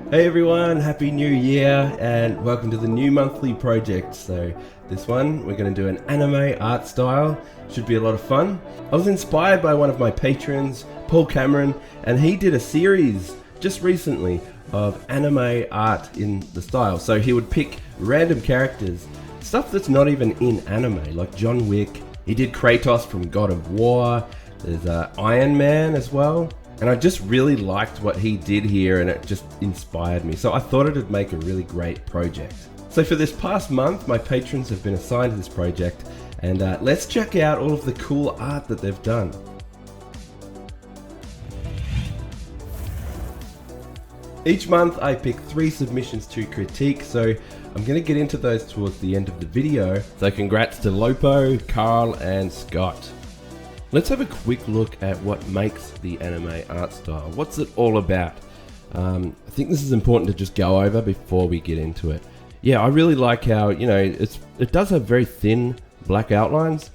Hey everyone, Happy New Year and welcome to the new monthly project. So this one, we're going to do an anime art style. Should be a lot of fun. I was inspired by one of my patrons, Paul Cameron, and he did a series just recently of anime art in the style. So he would pick random characters, stuff that's not even in anime, like John Wick. He did Kratos from God of War. There's Iron Man as well. And I just really liked what he did here, and it just inspired me. So I thought it'd make a really great project. So for this past month, my patrons have been assigned to this project, and let's check out all of the cool art that they've done. Each month I pick 3 submissions to critique, so I'm going to get into those towards the end of the video. So congrats to Lopo, Carl and Scott. Let's have a quick look at what makes the anime art style. What's it all about? I think this is important to just go over before we get into it. Yeah, I really like how, it does have very thin black outlines,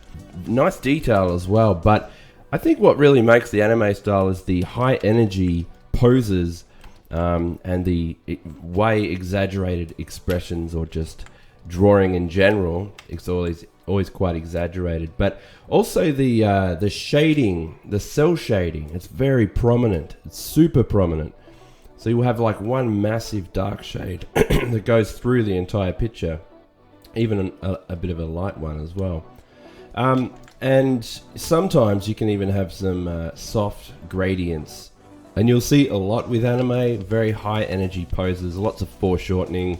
nice detail as well, but I think what really makes the anime style is the high energy poses and the way exaggerated expressions or just drawing in general. It's always quite exaggerated, but also the shading, the cell shading, it's very prominent. It's super prominent. So you have like one massive dark shade that goes through the entire picture, even a bit of a light one as well. And sometimes you can even have some soft gradients, and you'll see a lot with anime, very high energy poses, lots of foreshortening.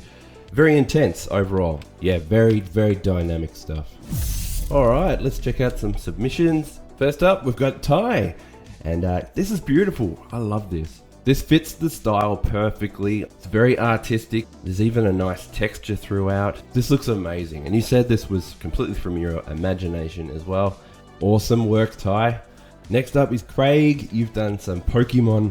Very intense overall. Yeah, very, very dynamic stuff. Alright, let's check out some submissions. First up, we've got Ty. And this is beautiful. I love this. This fits the style perfectly. It's very artistic. There's even a nice texture throughout. This looks amazing. And you said this was completely from your imagination as well. Awesome work, Ty. Next up is Craig. You've done some Pokemon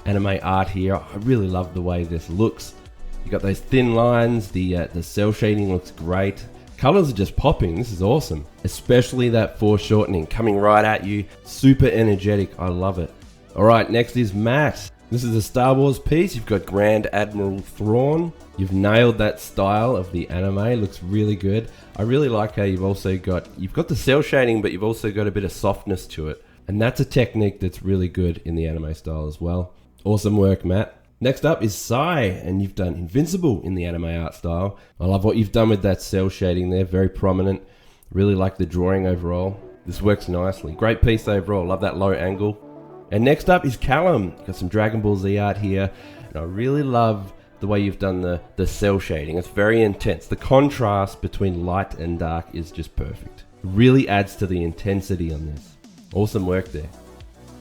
anime art here. I really love the way this looks. You got those thin lines, the cell shading looks great. Colors are just popping, this is awesome. Especially that foreshortening coming right at you. Super energetic, I love it. Alright, next is Matt. This is a Star Wars piece. You've got Grand Admiral Thrawn. You've nailed that style of the anime, looks really good. I really like how you've got the cell shading, but you've also got a bit of softness to it. And that's a technique that's really good in the anime style as well. Awesome work, Matt. Next up is Sai, and you've done Invincible in the anime art style. I love what you've done with that cell shading there, very prominent. Really like the drawing overall. This works nicely. Great piece overall, love that low angle. And next up is Callum. Got some Dragon Ball Z art here, and I really love the way you've done the cell shading. It's very intense. The contrast between light and dark is just perfect. Really adds to the intensity on this. Awesome work there.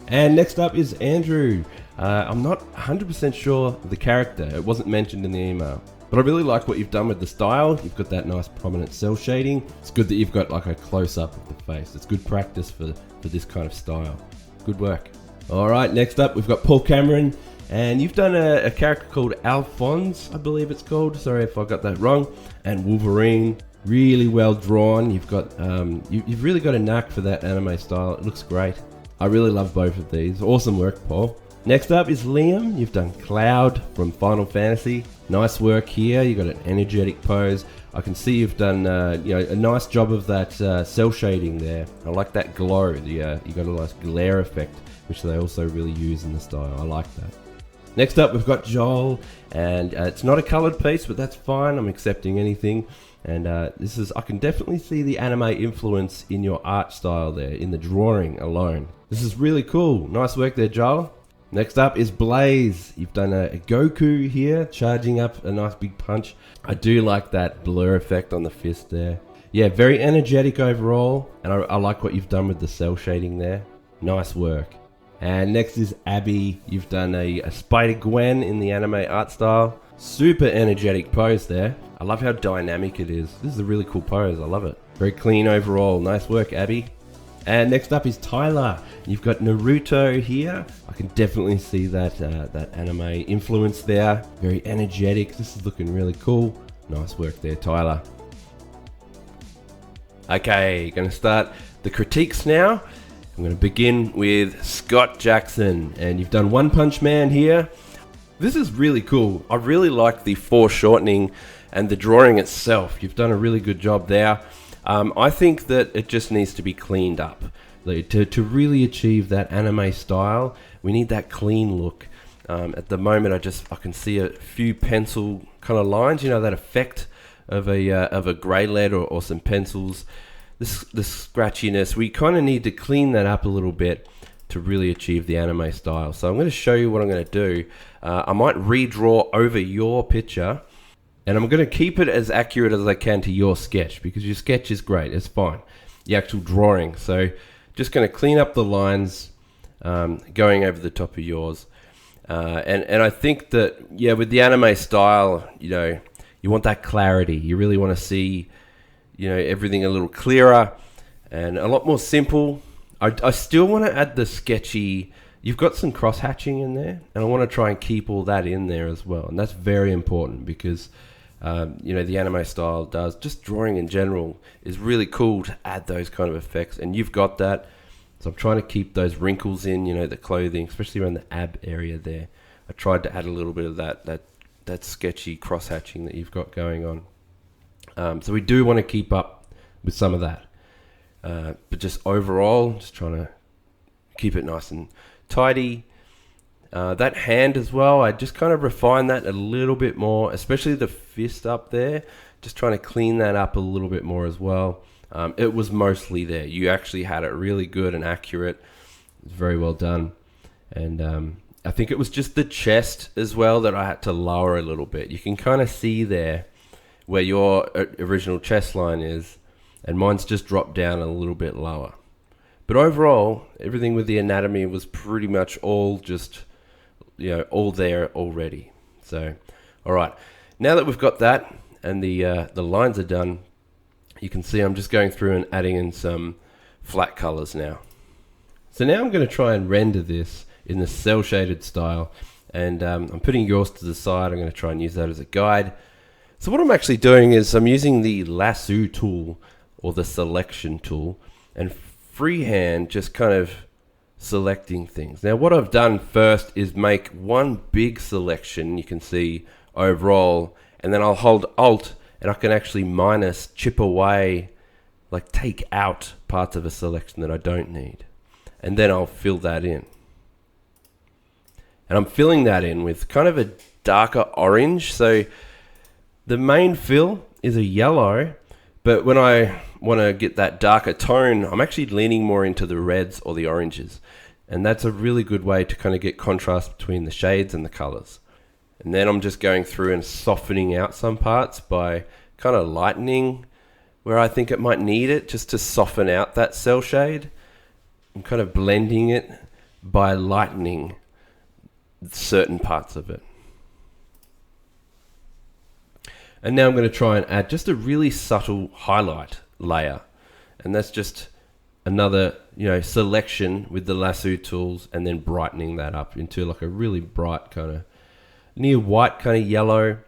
And next up is Andrew. I'm not 100% sure of the character. It wasn't mentioned in the email. But I really like what you've done with the style. You've got that nice prominent cell shading. It's good that you've got like a close-up of the face. It's good practice for this kind of style. Good work. Alright, next up we've got Paul Cameron. And you've done a character called Alphonse, I believe it's called. Sorry if I got that wrong. And Wolverine. Really well drawn. You've got you've really got a knack for that anime style. It looks great. I really love both of these. Awesome work, Paul. Next up is Liam. You've done Cloud from Final Fantasy. Nice work here. You've got an energetic pose. I can see you've done a nice job of that cell shading there. I like that glow. You got a nice glare effect, which they also really use in the style. I like that. Next up, we've got Joel, and it's not a colored piece, but that's fine. I'm accepting anything. And I can definitely see the anime influence in your art style there, in the drawing alone. This is really cool. Nice work there, Joel. Next up is Blaze. You've done a Goku here, charging up a nice big punch. I do like that blur effect on the fist there. Yeah, very energetic overall, and I like what you've done with the cell shading there. Nice work. And next is Abby. You've done a Spider-Gwen in the anime art style. Super energetic pose there. I love how dynamic it is. This is a really cool pose. I love it. Very clean overall. Nice work, Abby. And next up is Tyler. You've got Naruto here. I can definitely see that anime influence there. Very energetic. This is looking really cool. Nice work there, Tyler. Okay, going to start the critiques now. I'm going to begin with Scott Jackson. And you've done One Punch Man here. This is really cool. I really like the foreshortening and the drawing itself. You've done a really good job there. I think that it just needs to be cleaned up. To really achieve that anime style, we need that clean look. At the moment, I can see a few pencil kind of lines, you know, that effect of a grey lead or some pencils. The scratchiness, we kind of need to clean that up a little bit to really achieve the anime style. So I'm going to show you what I'm going to do. I might redraw over your picture, and I'm going to keep it as accurate as I can to your sketch, because your sketch is great, it's fine. The actual drawing. So just going to clean up the lines going over the top of yours. And I think that, yeah, with the anime style, you know, you want that clarity. You really want to see, you know, everything a little clearer and a lot more simple. I still want to add the sketchy. You've got some cross hatching in there, and I want to try and keep all that in there as well. And that's very important because, you know, the anime style does, just drawing in general is really cool to add those kind of effects. And you've got that. So I'm trying to keep those wrinkles in, you know, the clothing, especially around the ab area there. I tried to add a little bit of that sketchy cross hatching that you've got going on. So we do want to keep up with some of that. But just overall, just trying to keep it nice and tidy. That hand as well, I just kind of refine that a little bit more, especially the fist up there. Just trying to clean that up a little bit more as well. It was mostly there. You actually had it really good and accurate. It was very well done. And I think it was just the chest as well that I had to lower a little bit. You can kind of see there where your original chest line is, and mine's just dropped down a little bit lower. But overall, everything with the anatomy was pretty much all just, you know, all there already. So, all right. Now that we've got that and the lines are done, you can see I'm just going through and adding in some flat colors now. So now I'm going to try and render this in the cell shaded style, and I'm putting yours to the side. I'm going to try and use that as a guide. So what I'm actually doing is I'm using the lasso tool or the selection tool and freehand just kind of selecting things. Now what I've done first is make one big selection, you can see overall, and then I'll hold Alt and I can actually chip away, like take out parts of a selection that I don't need. And then I'll fill that in. And I'm filling that in with kind of a darker orange. So the main fill is a yellow, but when I want to get that darker tone, I'm actually leaning more into the reds or the oranges. And that's a really good way to kind of get contrast between the shades and the colors. And then I'm just going through and softening out some parts by kind of lightening where I think it might need it, just to soften out that cell shade. I'm kind of blending it by lightening certain parts of it. And now I'm going to try and add just a really subtle highlight layer. And that's just another, you know, selection with the lasso tools and then brightening that up into like a really bright kind of near white kind of yellow.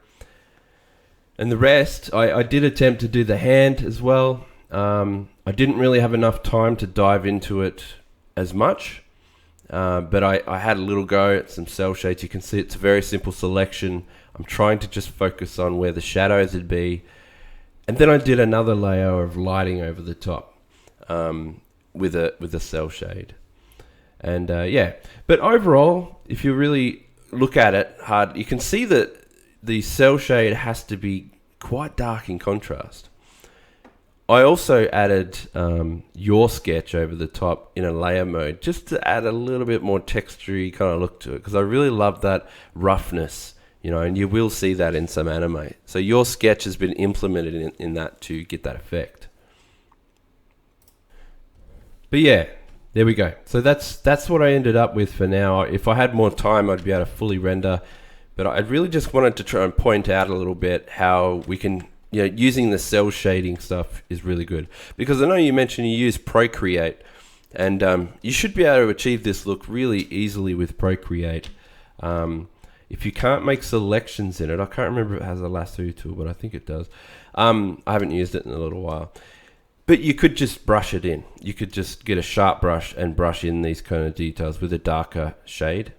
And the rest, I did attempt to do the hand as well. I didn't really have enough time to dive into it as much. But I had a little go at some cell shades. You can see it's a very simple selection. I'm trying to just focus on where the shadows would be. And then I did another layer of lighting over the top with a cell shade. And yeah, but overall, if you really look at it hard, you can see that the cell shade has to be quite dark in contrast. I also added your sketch over the top in a layer mode just to add a little bit more textury kind of look to it, because I really love that roughness, you know, and you will see that in some anime. So your sketch has been implemented in that to get that effect. But yeah, there we go. So that's what I ended up with for now. If I had more time, I'd be able to fully render. But I really just wanted to try and point out a little bit how we can, you know, using the cell shading stuff is really good. Because I know you mentioned you use Procreate, and you should be able to achieve this look really easily with Procreate. If you can't make selections in it, I can't remember if it has a lasso tool, but I think it does. I haven't used it in a little while. But you could just brush it in. You could just get a sharp brush and brush in these kind of details with a darker shade.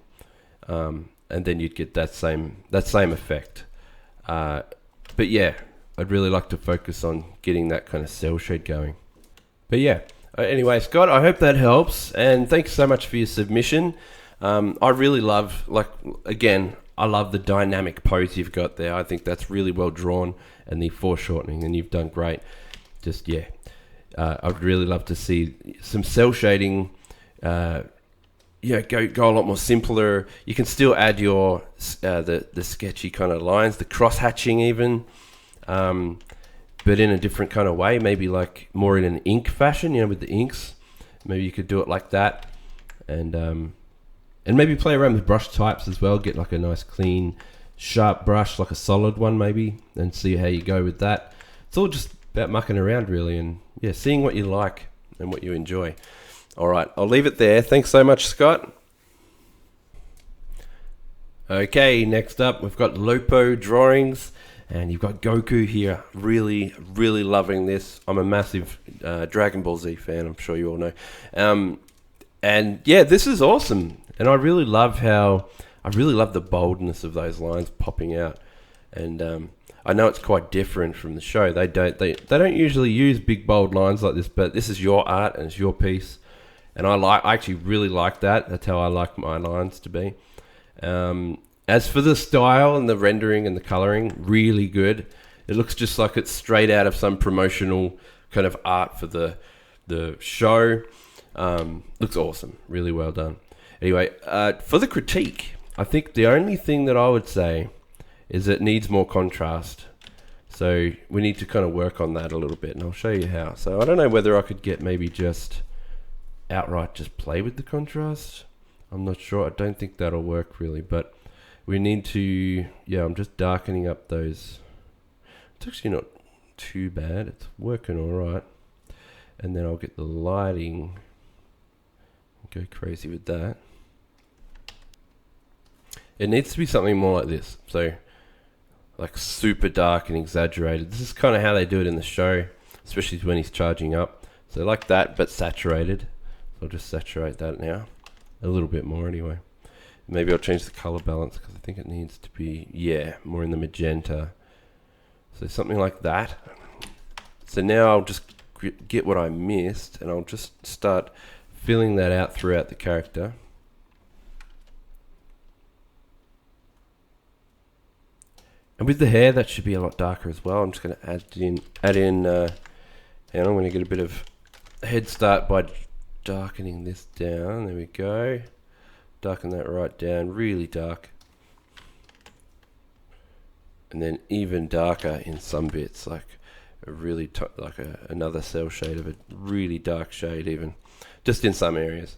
and then you'd get that same effect. But yeah, I'd really like to focus on getting that kind of cell shade going. But yeah, anyway, Scott, I hope that helps, and thanks so much for your submission. I really love, again, I love the dynamic pose you've got there. I think that's really well drawn, and the foreshortening, and you've done great. Just, yeah, I'd really love to see some cell shading. Go a lot more simpler. You can still add your the sketchy kind of lines, the cross hatching even, but in a different kind of way. Maybe like more in an ink fashion, with the inks. Maybe you could do it like that, and maybe play around with brush types as well. Get like a nice clean, sharp brush, like a solid one maybe, and see how you go with that. It's all just about mucking around really, and yeah, seeing what you like and what you enjoy. All right, I'll leave it there. Thanks so much, Scott. Okay, next up we've got Lopo drawings, and you've got Goku here. Really, really loving this. I'm a massive Dragon Ball Z fan, I'm sure you all know. And yeah, this is awesome. And I really love the boldness of those lines popping out. And I know it's quite different from the show. They don't usually use big bold lines like this, but this is your art and it's your piece. And I actually really like that. That's how I like my lines to be. As for the style and the rendering and the coloring, really good. It looks just like it's straight out of some promotional kind of art for the show. Looks awesome. Really well done. Anyway, for the critique, I think the only thing that I would say is it needs more contrast. So we need to kind of work on that a little bit, and I'll show you how. So I don't know whether I could get maybe just play with the contrast. I'm not sure. I don't think that'll work really, but we need to, I'm just darkening up those. It's actually not too bad. It's working all right. And then I'll get the lighting, go crazy with that. It needs to be something more like this. So like super dark and exaggerated. This is kind of how they do it in the show, especially when he's charging up. So like that, but saturated. So I'll just saturate that now. A little bit more anyway. Maybe I'll change the color balance because I think it needs to be, more in the magenta. So something like that. So now I'll just get what I missed, and I'll just start filling that out throughout the character. And with the hair, that should be a lot darker as well. I'm just going to add in, and I'm going to get a bit of a head start by darkening this down. There we go. Darken that right down, really dark. And then even darker in some bits, like a really another cell shade of a really dark shade even, just in some areas.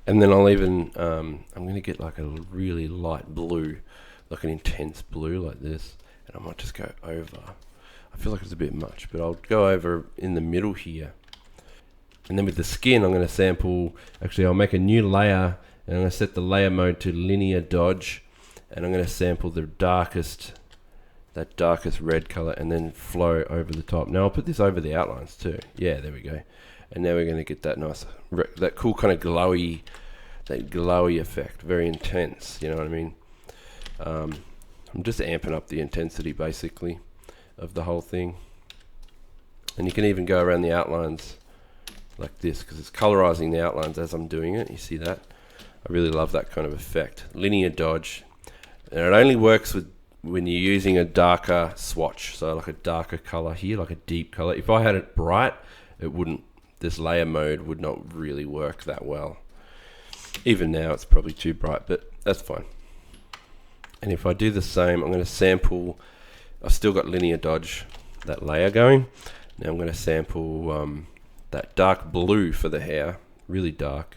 And then I'll even, I'm going to get like a really light blue, like an intense blue like this, and I might just go over. I feel like it's a bit much, but I'll go over in the middle here. And then with the skin, I'm going to sample, actually I'll make a new layer, and I'm going to set the layer mode to linear dodge, and I'm going to sample that darkest red color, and then flow over the top. Now I'll put this over the outlines too. Yeah, there we go. And now we're going to get that nice, that cool kind of glowy effect, very intense, you know what I mean? I'm just amping up the intensity basically of the whole thing. And you can even go around the outlines like this, because it's colorizing the outlines as I'm doing it. You see that? I really love that kind of effect. Linear dodge. And it only works when you're using a darker swatch, so like a darker color here, like a deep color. If I had it bright, it wouldn't, this layer mode would not really work that well. Even now it's probably too bright, but that's fine. And if I do the same, I'm going to sample, I've still got linear dodge, that layer going. Now I'm going to sample that dark blue for the hair, really dark,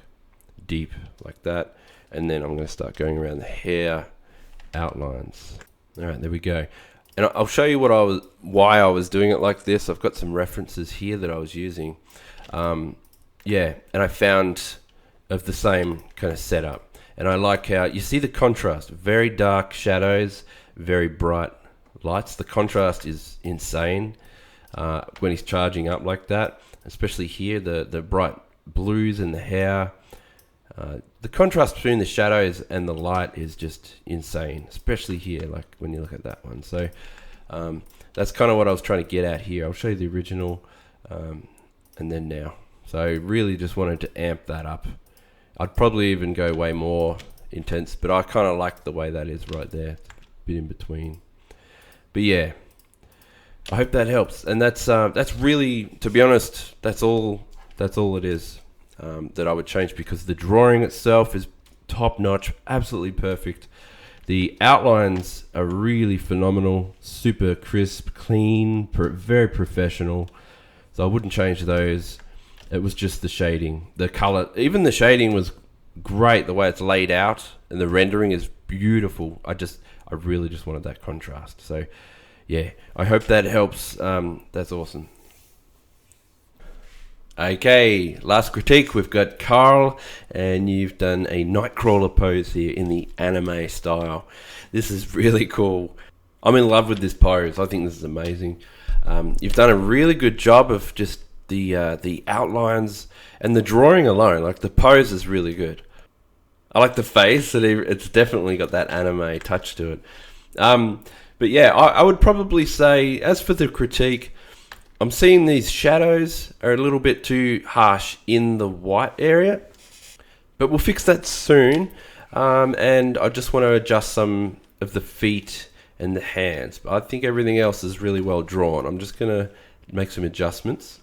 deep like that. And then I'm going to start going around the hair outlines. All right, there we go. And I'll show you why I was doing it like this. I've got some references here that I was using. And I found of the same kind of setup. And I like how you see the contrast, very dark shadows, very bright lights. The contrast is insane when he's charging up like that, especially here, the bright blues in the hair. The contrast between the shadows and the light is just insane, especially here, like when you look at that one. So that's kind of what I was trying to get at here. I'll show you the original and then now. So I really just wanted to amp that up. I'd probably even go way more intense, but I kind of like the way that is right there, a bit in between. But yeah, I hope that helps. And that's really, to be honest, that's all it is that I would change, because the drawing itself is top notch, absolutely perfect. The outlines are really phenomenal, super crisp, clean, very professional. So I wouldn't change those. It was just the shading, the color. Even the shading was great, the way it's laid out, and the rendering is beautiful. I really just wanted that contrast. So yeah, I hope that helps. That's awesome. Okay, last critique, we've got Carl, and you've done a Nightcrawler pose here in the anime style. This is really cool. I'm in love with this pose. I think this is amazing. You've done a really good job of just the outlines and the drawing alone. Like, the pose is really good. I like the face, it's definitely got that anime touch to it. But yeah, I would probably say, as for the critique, I'm seeing these shadows are a little bit too harsh in the white area, but we'll fix that soon. And I just want to adjust some of the feet and the hands. But I think everything else is really well drawn. I'm just going to make some adjustments.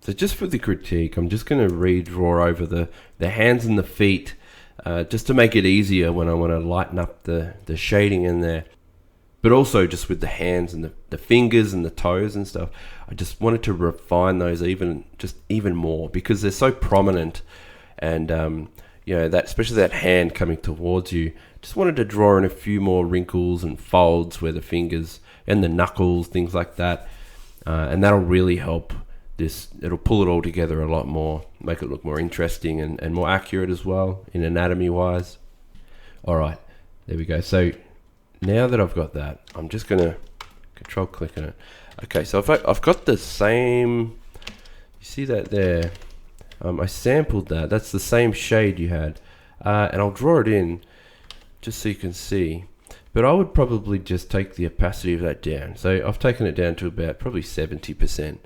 So just for the critique, I'm just going to redraw over the hands and the feet, just to make it easier when I want to lighten up the shading in there. But also just with the hands and the fingers and the toes and stuff, I just wanted to refine those even more, because they're so prominent. And you know, that, especially that hand coming towards you, just wanted to draw in a few more wrinkles and folds where the fingers and the knuckles, things like that. And that'll really help this. It'll pull it all together a lot more, make it look more interesting and more accurate as well in anatomy wise. All right, there we go. So now that I've got that, I'm just going to control click on it. Okay, so I've got the same, you see that there? I sampled that. That's the same shade you had. And I'll draw it in just so you can see. But I would probably just take the opacity of that down. So I've taken it down to about probably 70%.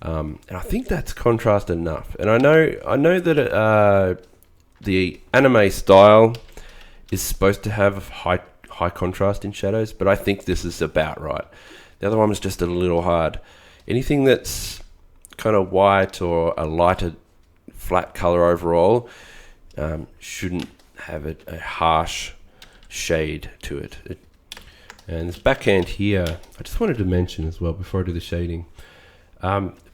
And I think that's contrast enough. And I know that the anime style is supposed to have high contrast in shadows, but I think this is about right. The other one was just a little hard. Anything that's kind of white or a lighter flat color overall shouldn't have a harsh shade to it. And this backhand here, I just wanted to mention as well before I do the shading.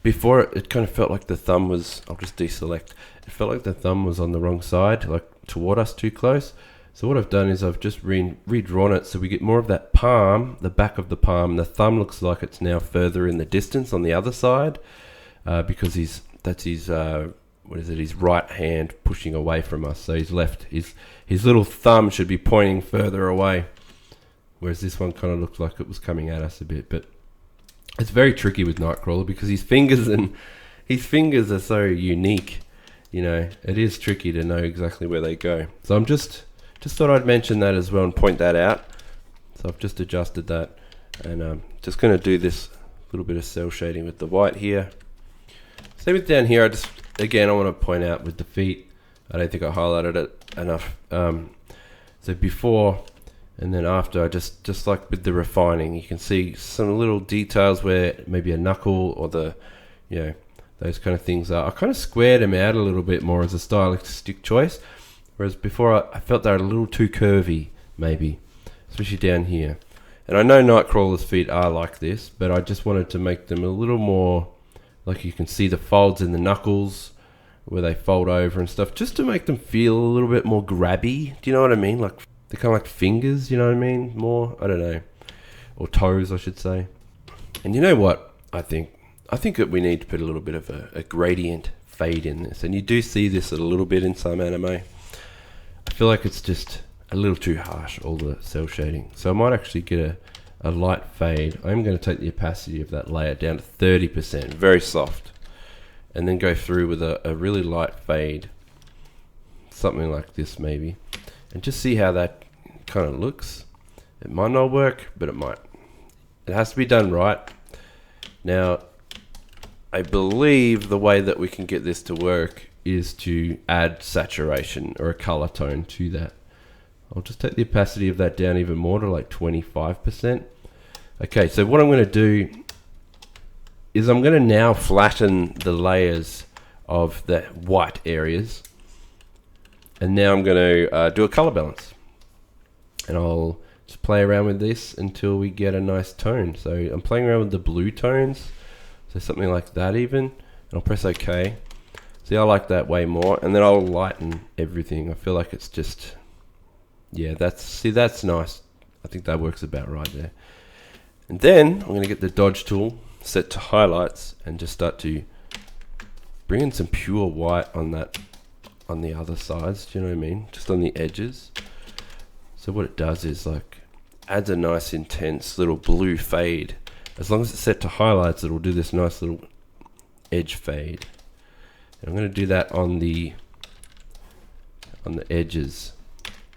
Before it kind of felt like the thumb was, I'll just deselect, it felt like the thumb was on the wrong side, like toward us too close. So what I've done is I've just redrawn it so we get more of that palm, the back of the palm. The thumb looks like it's now further in the distance on the other side, because that's his right hand pushing away from us. So his little thumb should be pointing further away, whereas this one kind of looked like it was coming at us a bit. But it's very tricky with Nightcrawler because his fingers are so unique. You know, it is tricky to know exactly where they go. So I'm just thought I'd mention that as well and point that out. So I've just adjusted that, and just going to do this little bit of cell shading with the white here. Same with down here. I want to point out with the feet, I don't think I highlighted it enough. So before and then after, I just like with the refining, you can see some little details where maybe a knuckle or those kind of things are. I kind of squared them out a little bit more as a stylistic choice. Whereas before I felt they were a little too curvy, maybe, especially down here. And I know Nightcrawler's feet are like this, but I just wanted to make them a little more, like you can see the folds in the knuckles where they fold over and stuff, just to make them feel a little bit more grabby. Do you know what I mean? Like, they're kind of like fingers, you know what I mean? More, I don't know. Or toes, I should say. And you know what I think? I think that we need to put a little bit of a gradient fade in this. And you do see this a little bit in some anime. I feel like it's just a little too harsh, all the cell shading. So I might actually get a light fade. I'm going to take the opacity of that layer down to 30%, very soft. And then go through with a really light fade. something like this maybe, and just see how that kind of looks. It might not work, but it might. It has to be done right. Now, I believe the way that we can get this to work is to add saturation or a color tone to that. I'll just take the opacity of that down even more to like 25%. Okay, so what I'm going to do is I'm going to now flatten the layers of the white areas, and now I'm going to do a color balance, and I'll just play around with this until we get a nice tone. So I'm playing around with the blue tones, so something like that even, and I'll press OK. See, I like that way more, and then I'll lighten everything. I feel like it's just, yeah, that's nice. I think that works about right there. And then I'm going to get the dodge tool set to highlights and just start to bring in some pure white on that, on the other sides. Do you know what I mean? Just on the edges. So what it does is like adds a nice intense little blue fade. As long as it's set to highlights, it'll do this nice little edge fade. And I'm going to do that on the edges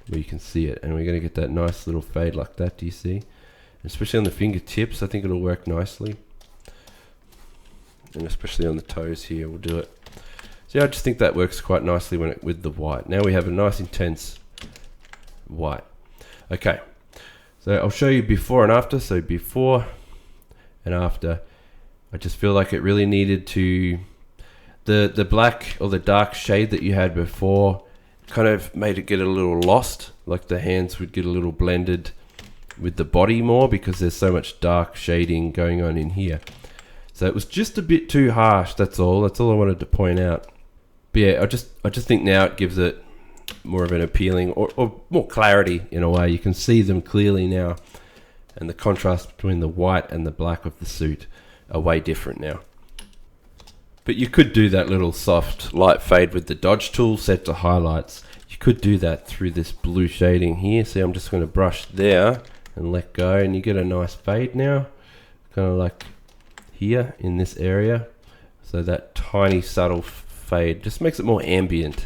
where you can see it, and we're going to get that nice little fade like that. Do you see? Especially on the fingertips, I think it'll work nicely, and especially on the toes here, we'll do it. So yeah, I just think that works quite nicely with the white. Now we have a nice intense white. Okay, so I'll show you before and after. So before and after, I just feel like it really needed to, the black or the dark shade that you had before kind of made it get a little lost, like the hands would get a little blended with the body more because there's so much dark shading going on in here. So it was just a bit too harsh, that's all I wanted to point out. But yeah, I just think now it gives it more of an appealing or more clarity in a way. You can see them clearly now, and the contrast between the white and the black of the suit are way different now. But you could do that little soft light fade with the dodge tool set to highlights. You could do that through this blue shading here. See, I'm just going to brush there and let go, and you get a nice fade now, kind of like here in this area. So that tiny subtle fade just makes it more ambient.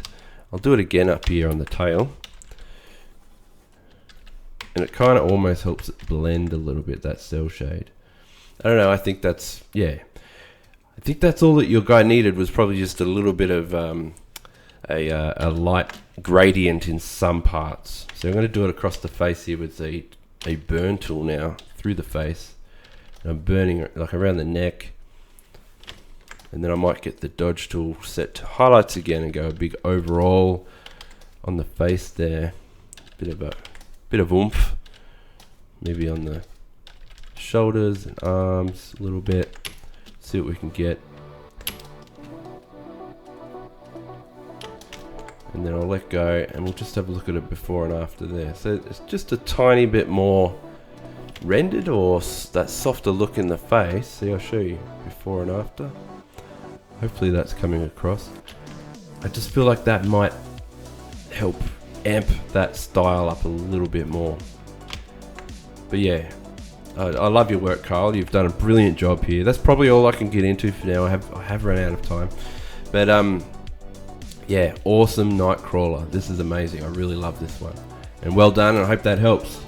I'll do it again up here on the tail, and it kind of almost helps it blend a little bit, that cell shade. I don't know, I think that's, yeah, I think that's all that your guy needed, was probably just a little bit of a light gradient in some parts. So I'm going to do it across the face here with a burn tool now through the face. And I'm burning like around the neck, and then I might get the dodge tool set to highlights again and go a big overall on the face there. Bit of oomph, maybe on the shoulders and arms a little bit. See what we can get. And then I'll let go, and we'll just have a look at it before and after there. So it's just a tiny bit more rendered, or that softer look in the face. See, I'll show you before and after. Hopefully that's coming across. I just feel like that might help amp that style up a little bit more. But yeah, I love your work, Kyle. You've done a brilliant job here. That's probably all I can get into for now. I have run out of time. But yeah, awesome Nightcrawler. This is amazing. I really love this one. And well done, and I hope that helps.